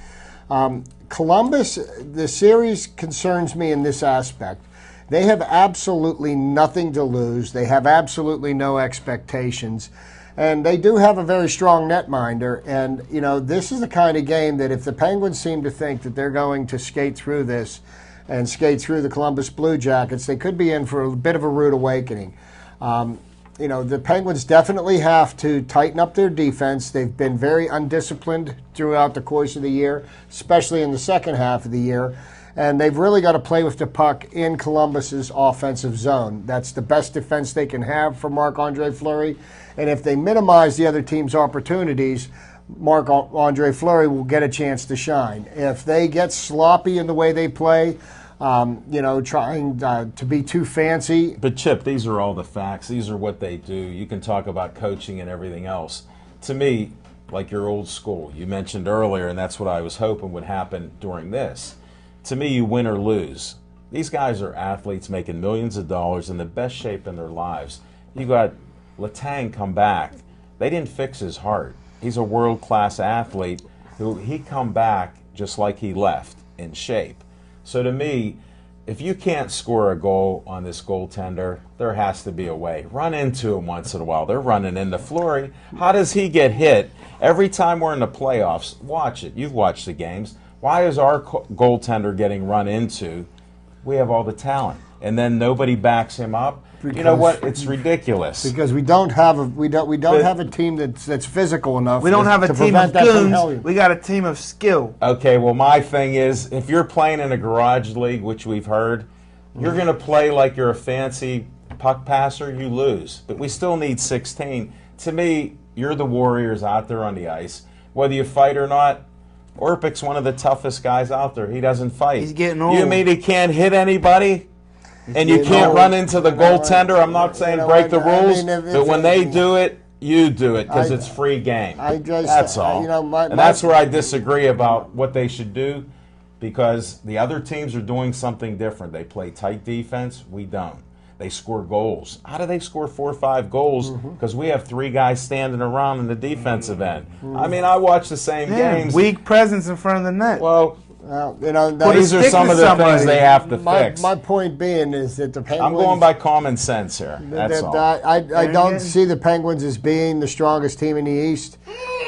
Columbus, the series concerns me in this aspect. They have absolutely nothing to lose. They have absolutely no expectations. And they do have a very strong netminder. And, this is the kind of game that if the Penguins seem to think that they're going to skate through this and skate through the Columbus Blue Jackets, they could be in for a bit of a rude awakening. The Penguins definitely have to tighten up their defense. They've been very undisciplined throughout the course of the year, especially in the second half of the year. And they've really got to play with the puck in Columbus's offensive zone. That's the best defense they can have for Marc-Andre Fleury. And if they minimize the other team's opportunities, Marc-Andre Fleury will get a chance to shine. If they get sloppy in the way they play, trying to be too fancy. But Chip, these are all the facts. These are what they do. You can talk about coaching and everything else. To me, like your old school, you mentioned earlier, and that's what I was hoping would happen during this. To me, you win or lose. These guys are athletes making millions of dollars in the best shape in their lives. You got Letang come back. They didn't fix his heart. He's a world-class athlete who he come back just like he left, in shape. So to me, if you can't score a goal on this goaltender, there has to be a way. Run into him once in a while. They're running into Fleury. How does he get hit every time we're in the playoffs? Watch it. You've watched the games. Why is our goaltender getting run into? We have all the talent, and then nobody backs him up. Because, you know what? It's ridiculous. Because we don't have a team that's physical enough. We don't have a team of goons. We got a team of skill. Okay, well, my thing is, if you're playing in a garage league, which we've heard, you're going to play like you're a fancy puck passer, you lose. But we still need 16. To me, you're the Warriors out there on the ice. Whether you fight or not, Orpik's one of the toughest guys out there. He doesn't fight. He's getting old. You mean he can't hit anybody? And you can't run into the goaltender? I'm not saying break the rules, but when they do it, you do it because it's free game. That's all. And that's where I disagree about what they should do, because the other teams are doing something different. They play tight defense. We don't. They score goals. How do they score 4 or 5 goals? Because we have 3 guys standing around in the defensive end. I mean, I watch the same games. Weak presence in front of the net. Well, these are some of the things they have to fix. My point being is that the Penguins... I'm going by common sense here. That's all. I don't see the Penguins as being the strongest team in the East.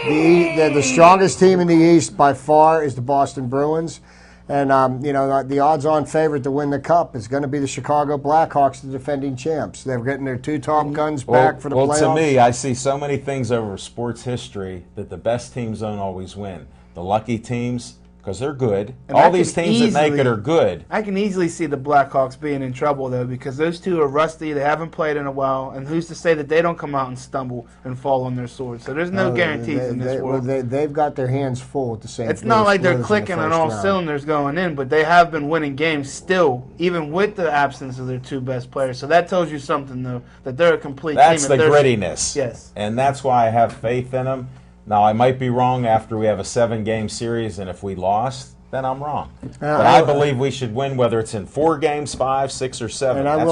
The strongest team in the East by far is the Boston Bruins. And, the odds-on favorite to win the Cup is going to be the Chicago Blackhawks, the defending champs. They're getting their 2 top guns back for the playoffs. Well, to me, I see so many things over sports history that the best teams don't always win. The lucky teams... because they're good. And all these teams that make it are good. I can easily see the Blackhawks being in trouble, though, because those 2 are rusty. They haven't played in a while. And who's to say that they don't come out and stumble and fall on their swords? So there's no guarantees in this world. They've got their hands full at the same time. It's not like they're clicking on all cylinders going in, but they have been winning games still, even with the absence of their 2 best players. So that tells you something, though, that they're a complete team. That's the grittiness. Yes. And that's why I have faith in them. Now, I might be wrong after we have a 7-game series, and if we lost, then I'm wrong. But I believe we should win, whether it's in 4 games, 5, 6, or 7. And I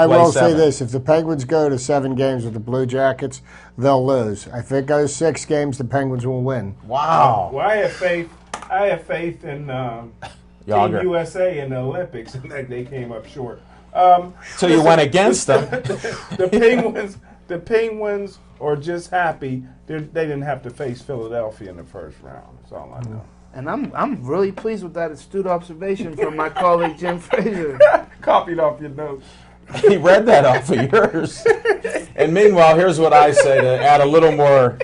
will say this: if the Penguins go to 7 games with the Blue Jackets, they'll lose. If it goes 6 games, the Penguins will win. Wow. Well, I have faith in Team USA in the Olympics, and they came up short. So you went against them. The Penguins are just happy they didn't have to face Philadelphia in the first round. That's all I know. And I'm really pleased with that astute observation from my colleague Jim Fraser. Copied off your notes. He read that off of yours. And meanwhile, here's what I say to add a little more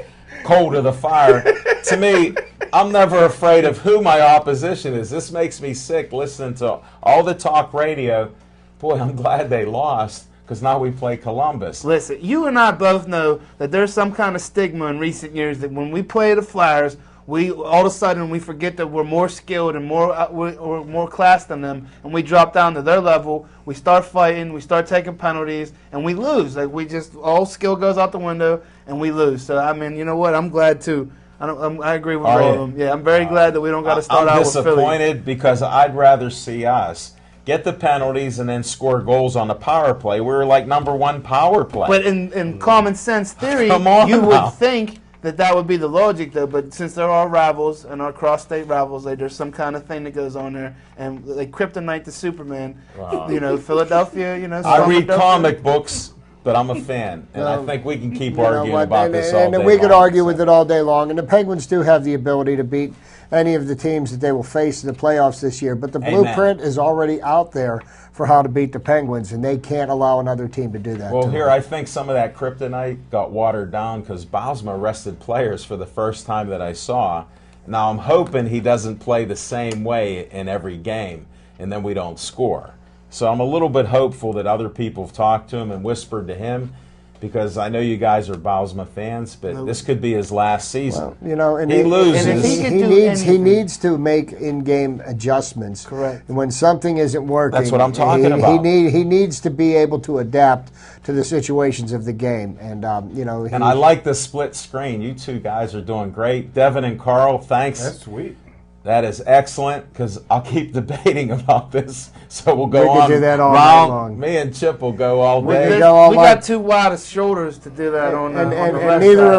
coal to the fire. To me, I'm never afraid of who my opposition is. This makes me sick listening to all the talk radio. Boy, I'm glad they lost, because now we play Columbus. Listen, you and I both know that there's some kind of stigma in recent years that when we play the Flyers, we all of a sudden we forget that we're more skilled and we're more class than them, and we drop down to their level. We start fighting, we start taking penalties, and we lose. Like we just all skill goes out the window, and we lose. So I mean, you know what? I'm glad too. I agree with all of them. Yeah, I'm very glad that we don't got to start out with Philly. I'm disappointed because I'd rather see us get the penalties and then score goals on the power play. We were like #1 power play. But in common sense theory, you would think that would be the logic, though. But since there are rivals and our cross-state rivals, there's some kind of thing that goes on there, and like kryptonite to Superman. Wow. Philadelphia. I read comic books, but I'm a fan, and I think we can keep arguing about this all day long. And we could argue with it all day long. And the Penguins do have the ability to beat any of the teams that they will face in the playoffs this year. But the blueprint is already out there for how to beat the Penguins, and they can't allow another team to do that. Well, here, I think some of that kryptonite got watered down because Bausma rested players for the first time that I saw. Now, I'm hoping he doesn't play the same way in every game. and then we don't score. So I'm a little bit hopeful that other people have talked to him and whispered to him, because I know you guys are Bausma fans, but this could be his last season. Well, and he loses. And if he needs to make in-game adjustments. Correct. And when something isn't working, That's what I'm talking about. He needs to be able to adapt to the situations of the game. And And I like the split screen. You two guys are doing great. Devin and Carl, thanks. That's sweet. That is excellent, because I'll keep debating about this. So we'll go We on. could do that all round. night long. Me and Chip will go all We day. got too wide shoulders to do that on the and neither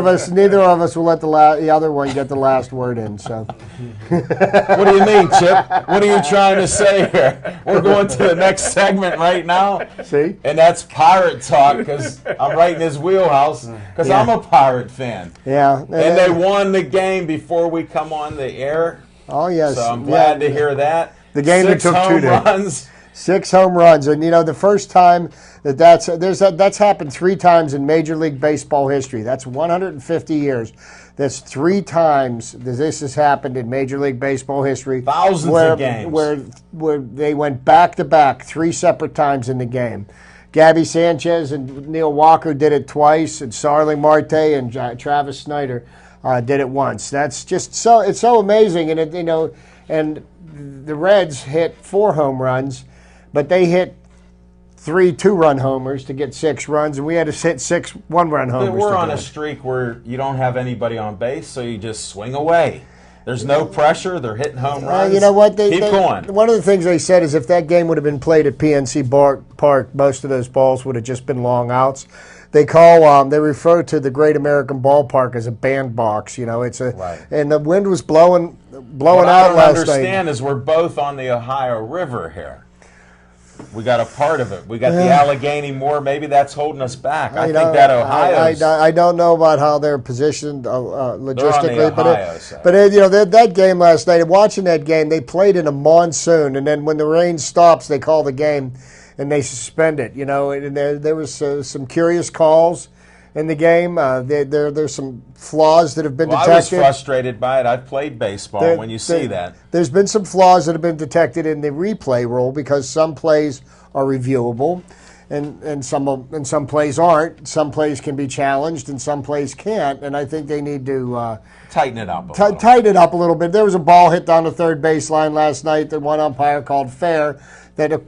of us will let the other one get the last word in. So, What do you mean, Chip? What are you trying to say here? We're going to the next segment right now. see, And that's Pirate Talk, because I'm right in his wheelhouse, because I'm a Pirate fan. yeah, And they won the game before we come on the air. Oh yes, So I'm glad to hear that. The game that 6 took 2 home days. runs. 6 home runs, and the first time that's happened 3 times in Major League Baseball history. That's 150 years. That's 3 times that this has happened in Major League Baseball history. Thousands of games. Where they went back to back 3 separate times in the game. Gabby Sanchez and Neil Walker did it twice, and Starling Marte and Travis Snyder did it once. That's just it's so amazing, and and the Reds hit 4 home runs, but they hit 3 2-run homers to get 6 runs, and we had to hit 6 1-run homers. We're on to a do it. streak where you don't have anybody on base, so you just swing away. There's no pressure. They're hitting home runs. You know what? Keep going. One of the things they said is if that game would have been played at PNC Park, most of those balls would have just been long outs. They refer to the Great American Ballpark as a bandbox. It's a Right. And the wind was blowing What I out don't last understand night. is we're both on the Ohio River here. We got a part of it. We got the Allegheny Moor. Maybe that's holding us back. I think that Ohio's. I don't know about how they're positioned logistically, Ohio side. that game last night. Watching that game, they played in a monsoon, and then when the rain stops, they call the game and they suspend it. And there was some curious calls in the game. There's some flaws that have been detected. I was frustrated by it. I've played baseball. When you see that, there's been some flaws that have been detected in the replay rule, because some plays are reviewable, and some plays aren't. Some plays can be challenged, and some plays can't. And I think they need to tighten it up a little. tighten it up a little bit. There was a ball hit down the third baseline last night that one umpire called fair. That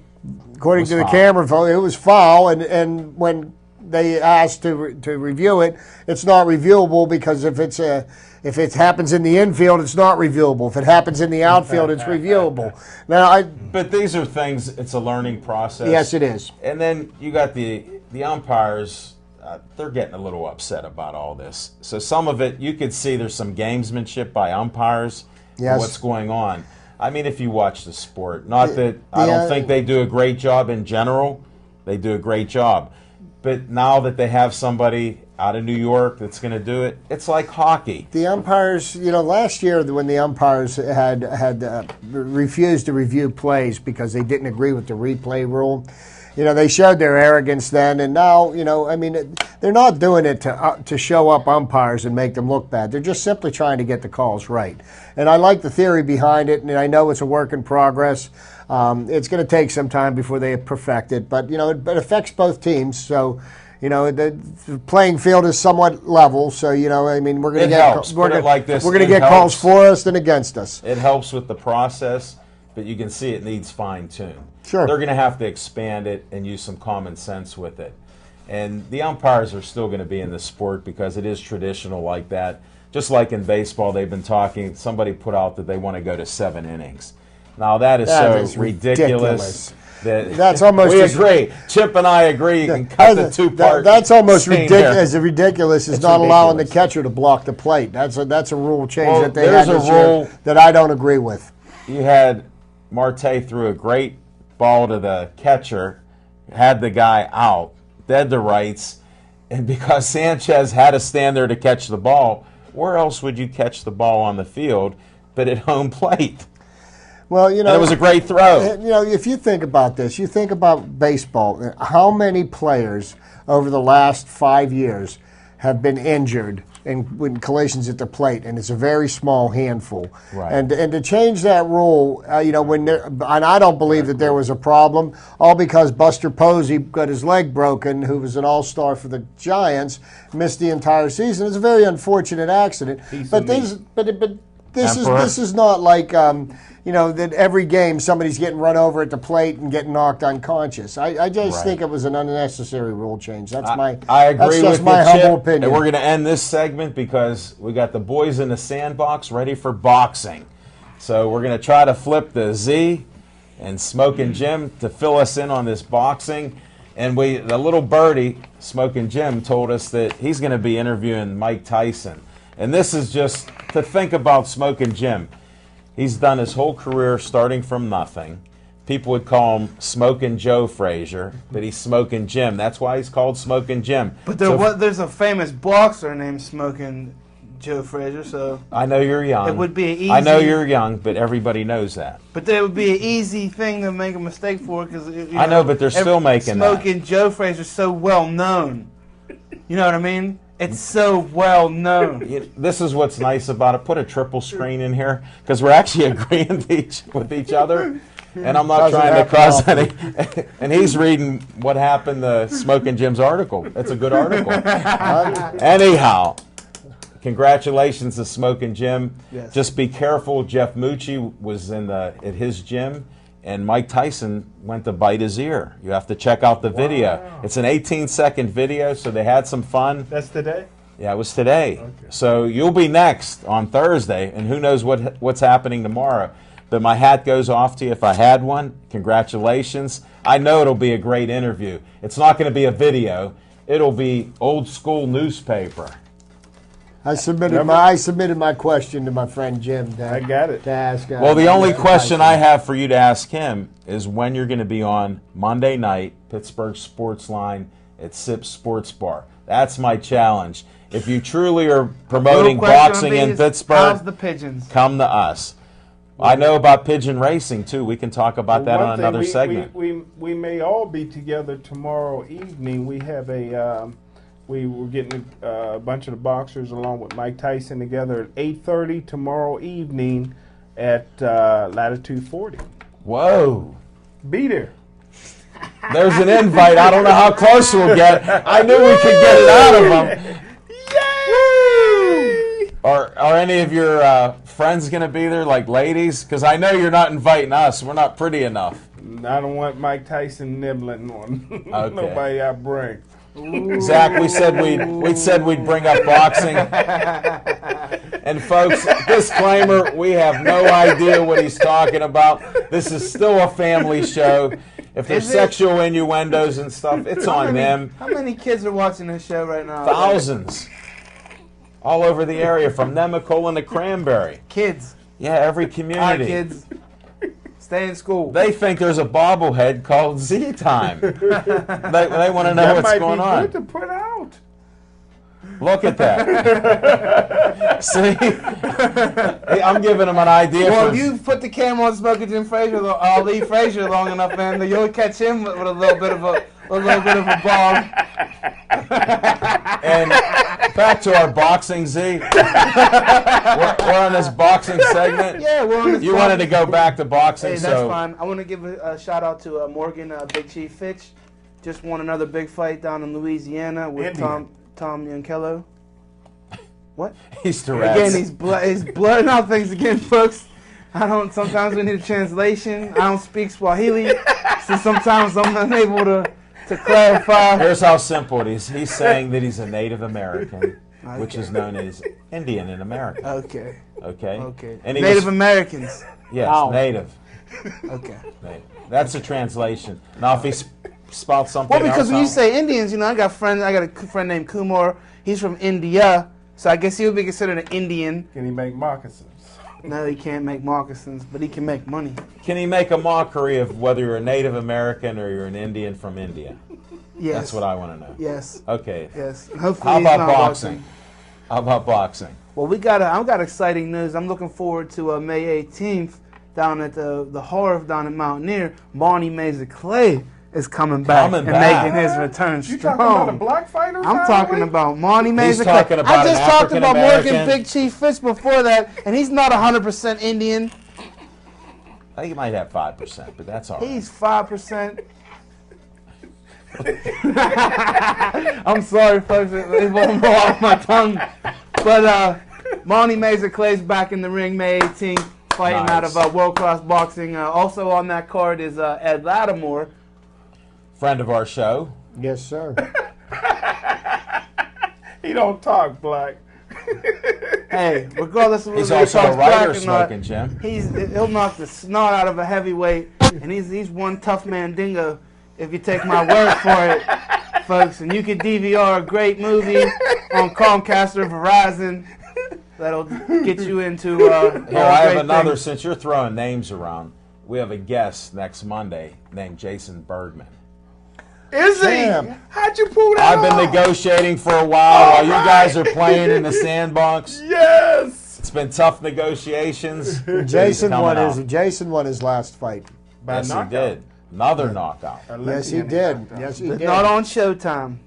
according to the camera phone, it was foul, and when they asked to review it, it's not reviewable, because if it happens in the infield, it's not reviewable. If it happens in the outfield, it's reviewable. But these are things. It's a learning process. Yes, it is. And then you got the umpires. They're getting a little upset about all this. So some of it, you could see there's some gamesmanship by umpires. Yes. What's going on? I mean, if you watch the sport, not that I don't think they do a great job in general. They do a great job. But now that they have somebody out of New York that's going to do it, it's like hockey. The umpires, last year when the umpires had refused to review plays because they didn't agree with the replay rule, they showed their arrogance then, and now, they're not doing it to show up umpires and make them look bad. They're just simply trying to get the calls right. And I like the theory behind it, and I know it's a work in progress. It's going to take some time before they perfect it, but it affects both teams. So, the playing field is somewhat level. So, we're going to get calls for us and against us. It helps with the process, but you can see it needs fine tune. Sure, they're going to have to expand it and use some common sense with it. And the umpires are still going to be in the sport because it is traditional like that. Just like in baseball, they've been talking. Somebody put out that they want to go to 7 innings. Now that is ridiculous. That's almost. We agree. Chip and I agree. You can cut the 2-part. That's almost ridiculous. As ridiculous as not ridiculous. Allowing the catcher to block the plate. That's a rule change that they there's had this a rule year that I don't agree with. You had Marte threw a great ball to the catcher, had the guy out, dead to rights, and because Sanchez had to stand there to catch the ball, where else would you catch the ball on the field but at home plate? Well, and it was a great throw. If you think about this, you think about baseball. How many players over the last 5 years have been injured in collisions at the plate, and it's a very small handful. Right. And to change that rule, and I don't believe that there was a problem, all because Buster Posey got his leg broken, who was an all-star for the Giants, missed the entire season. It's a very unfortunate accident. But this is not like that every game somebody's getting run over at the plate and getting knocked unconscious. I just think it was an unnecessary rule change. That's I agree with my you, humble Chip, opinion. and we're going to end this segment because we got the boys in the sandbox ready for boxing. So we're going to try to flip the Z and Smokin' Jim to fill us in on this boxing. And the little birdie, Smokin' Jim, told us that he's going to be interviewing Mike Tyson. And this is just to think about Smokin' Jim. He's done his whole career starting from nothing. People would call him Smokin' Joe Frazier, but he's Smokin' Jim. That's why he's called Smokin' Jim. But there's a famous boxer named Smokin' Joe Frazier, so I know you're young. it would be an easy. I know you're young, but everybody knows that. But there would be an easy thing to make a mistake for because I know, but they're still making that. Smokin' Joe Frazier is so well known. You know what I mean? It's so well known. This is what's nice about it. Put a triple screen in here because we're actually agreeing with each other. And I'm not trying to cause any. And he's reading what happened to Smokin' Jim's article. It's a good article. Anyhow, congratulations to Smokin' Jim. Yes. Just be careful. Jeff Mucci was at his gym, and Mike Tyson went to bite his ear. You have to check out the video. Wow. It's an 18-second video, so they had some fun. That's today? Yeah, it was today. Okay. So you'll be next on Thursday, and who knows what's happening tomorrow. But my hat goes off to you if I had one. Congratulations. I know it'll be a great interview. It's not going to be a video. It'll be old school newspaper. I submitted my question to my friend Jim. I got it. To ask. Well, the only question I have for you to ask him is when you're going to be on Monday night, Pittsburgh Sportsline at Sip Sports Bar. That's my challenge. If you truly are promoting boxing in Pittsburgh, how's the pigeons? come to us. I know about pigeon racing, too. We can talk about that on another segment. We may all be together tomorrow evening. We have we were getting a bunch of the boxers along with Mike Tyson together at 8:30 tomorrow evening at Latitude 40. Whoa. Be there. There's an invite. I don't know how close we'll get. I knew we could get it out of them. Yay! Are any of your friends going to be there, like ladies? Because I know you're not inviting us. We're not pretty enough. I don't want Mike Tyson nibbling on nobody I bring. Zach, we said we'd bring up boxing. And folks, disclaimer, we have no idea what he's talking about. This is still a family show. If there's sexual innuendos and stuff, it's on them. How many kids are watching this show right now? Thousands. All over the area, from Nemacolin to Cranberry. Kids. Yeah, every All right, community. kids. Stay in school. They think there's a bobblehead called Z Time. They want to know what's going on. That might be good to put out. Look at that. See? Hey, I'm giving them an idea. Well, for you put the camera on Smokin' Jim Frazier, Lee Frazier, long enough, man, you'll catch him with a little bit of a bomb. And back to our boxing, Z. We're on this boxing segment. Yeah, we're on this. You wanted to go back to boxing, Hey, that's fine. I want to give a shout out to Morgan Big Chief Fitch. Just won another big fight down in Louisiana with Tom Yankello. What? He's Tourette's. Again, he's blurring out things again, folks. Sometimes we need a translation. I don't speak Swahili, so sometimes I'm unable to clarify. Here's how simple it is. He's saying that he's a Native American, which is known as Indian in America. Okay. Okay? And Native Americans. Yes, Native. Okay. Native. That's a translation. Now, if he spouts something Well, because else when you out- say Indians, I got a friend named Kumar. He's from India, so I guess he would be considered an Indian. Can he make moccasins? No, he can't make moccasins, but he can make money. Can he make a mockery of whether you're a Native American or you're an Indian from India? Yes. That's what I want to know. Yes. Okay. Yes. Hopefully How he's about not boxing? watching. How about boxing? Well, I've got exciting news. I'm looking forward to May 18th down at the Harv down at Mountaineer. Barney Mazer Clay is coming back and making his return You strong. talking about a black fighter? I'm talking about Monty Mason. talking about I just an talked about African-American. Morgan Big Chief Fitz before that, and he's not 100% Indian. I think he might have 5%, but that's all right. He's 5%. I'm sorry, folks. It won't roll off my tongue. But Monty Mason Clay's back in the ring May 18th, fighting Nice. out of World Class Boxing. Also on that card is Ed Lattimore. Friend of our show. Yes, sir. He don't talk black. Hey, regardless of whether He's he also a talks black writer or not, smoking, Jim. he'll knock the snot out of a heavyweight, and he's one tough man dingo, if you take my word for it, folks. And you can DVR a great movie on Comcast or Verizon that'll get you into Here, all I have great another, things. since you're throwing names around, we have a guest next Monday named Jason Bergman. Is he? Damn. How'd you pull that I've been off? negotiating for a while you guys are playing in the sandbox. Yes. It's been tough negotiations. Jason coming out. won his last fight. By Yes, he knockout. did. Another knockout. Yes, he did. Yes, he did. Not on Showtime.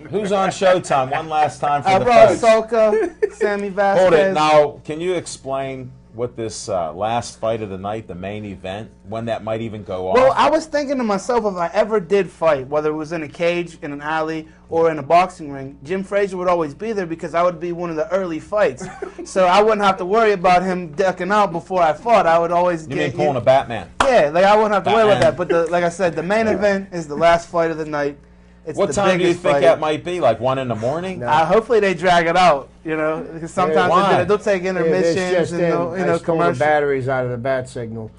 Who's on Showtime? One last time for I the brought folks. Solka, Sammy Vasquez. Hold it. Now, can you explain what this last fight of the night, the main event, when that might even go off? Well, I was thinking to myself, if I ever did fight, whether it was in a cage, in an alley, or in a boxing ring, Jim Frazier would always be there because I would be one of the early fights. So I wouldn't have to worry about him ducking out before I fought. I would always you mean pulling a Batman? Yeah, like I wouldn't have to worry about Batman. that. But like I said, the main event is the last fight of the night. It's What the time do you biggest think fight. that might be? Like 1 in the morning? No. Hopefully they drag it out, because sometimes why? they'll take intermissions It's just and in. they'll, I stole the commercials. batteries out of the bat signal.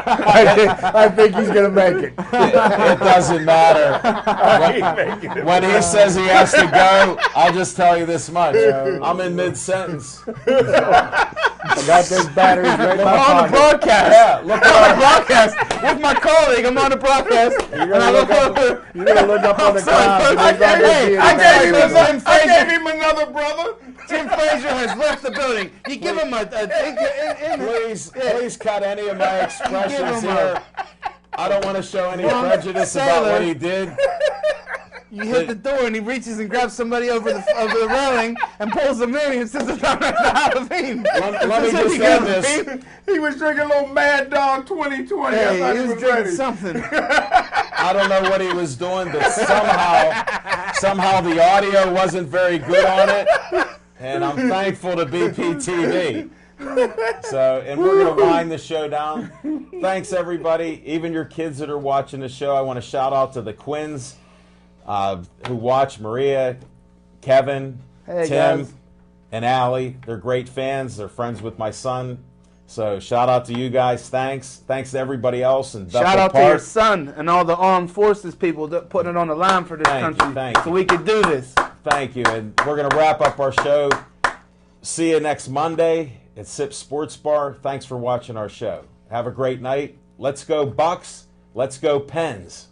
I think he's going to make it. It doesn't matter. When he says he has to go, I'll just tell you this much. I'm in mid-sentence. I got those batteries right in my I'm on the pocket. broadcast. Yeah, look I'm on the broadcast with my colleague. I'm on the broadcast. You're going to look up on the clouds. and I there's gave- not gonna be I any gave him batteries. a- I gave him another brother. Jim Frazier has left the building. You give him a Please cut any of my expressions Give him here. I don't want to show any Wrong prejudice about sailor. what he did. You hit the door and he reaches and grabs somebody over the railing and pulls them in and says, "I'm not the Halloween." Let me just end this. He was drinking a little Mad Dog 2020. I Hey, thought he was ready. drinking something. I don't know what he was doing, but somehow the audio wasn't very good on it, and I'm thankful to BPTV. So, and we're going to wind the show down. Thanks, everybody. Even your kids that are watching the show, I want to shout out to the Quins who watch, Maria, Kevin, Hey, Tim, guys. and Allie. They're great fans. They're friends with my son. So shout out to you guys. Thanks to everybody else. And Shout out to your son and all the armed forces people that putting it on the line for this country, thank you. so we could do this. Thank you. And we're going to wrap up our show. See you next Monday at Sip Sports Bar. Thanks for watching our show. Have a great night. Let's go Bucks. Let's go Pens.